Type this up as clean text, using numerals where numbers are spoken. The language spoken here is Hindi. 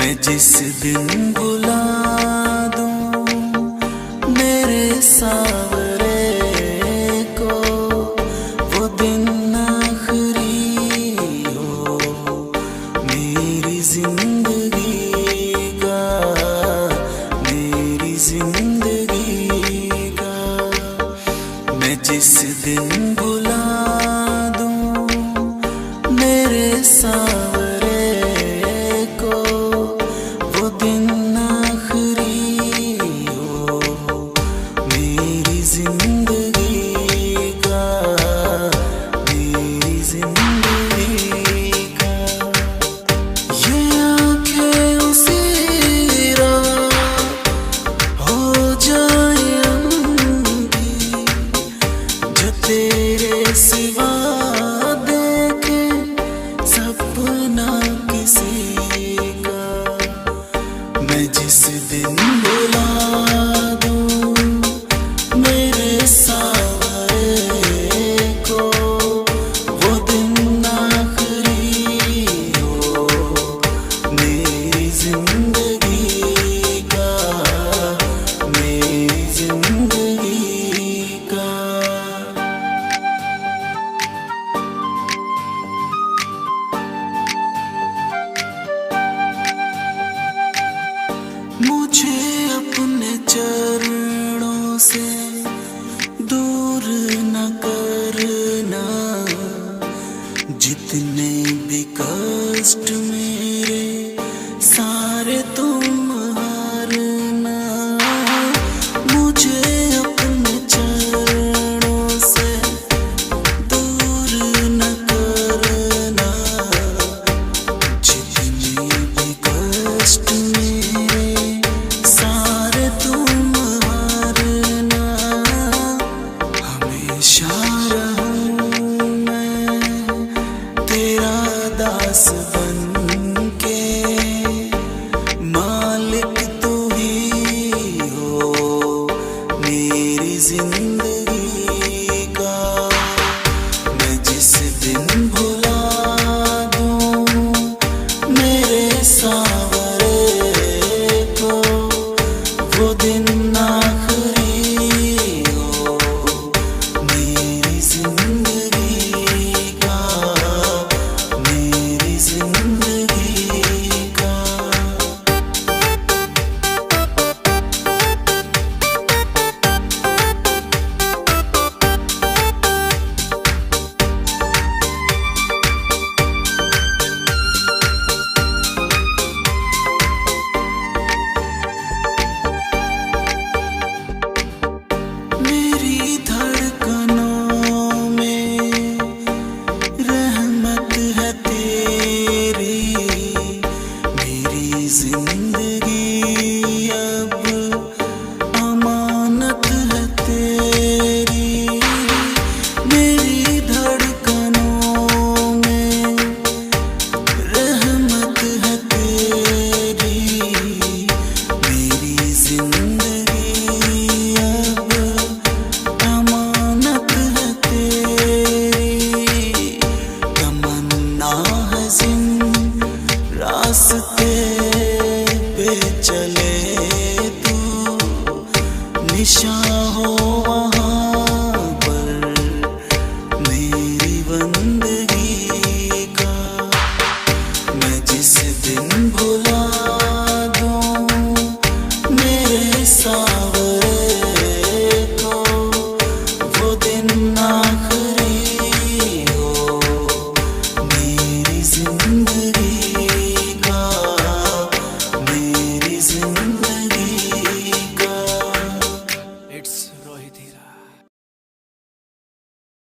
मैं जिस दिन बुला दूं मेरे सावरे को, वो दिन आखिरी हो मेरी जिंदगी का, मेरी जिंदगी का। मैं जिस दिन बुला दूं मेरे सावरे को, वो दिन आखिरी हो मेरी जिंदगी का, मेरी जिंदगी का। ये आँखें उसी रात हो जाए अंधी, जो तेरे सिवा देखे सपना किसी का। मैं जिस दिन बुला दूं मेरे सावरे को, वो दिन आखिरी हो मेरी जिंदगी का, मेरी जिंदगी का। मुझे अपने चरणों से दूर न करना, जितने भी कष्ट मेरे सारे तुम हारना। मुझे अपने चरणों से दूर न करना, जितने भी कष्ट मेरे सारे तुम हारना। हमेशा रहूं मैं तेरा दास बन के, मालिक तू ही हो मेरी जिंदगी का। मैं जिस दिन भुला दूं मेरे सावरे को, वो दिन आखिरी हो मेरी जिंदगी का, मेरी जिंदगी का। मेरी धड़कनों में रहमत है तेरी, मेरी जिंदगी अब अमानत है तेरी। मेरी धड़कनों में रहमत है तेरी, मेरी जिंदगी अब अमानत है तेरी। तमन्ना है जिन रास्ते पे चले तू, निशां हो वहाँ पर मेरी बंदगी का। मैं जिस दिन भुला दूं मेरे सावरे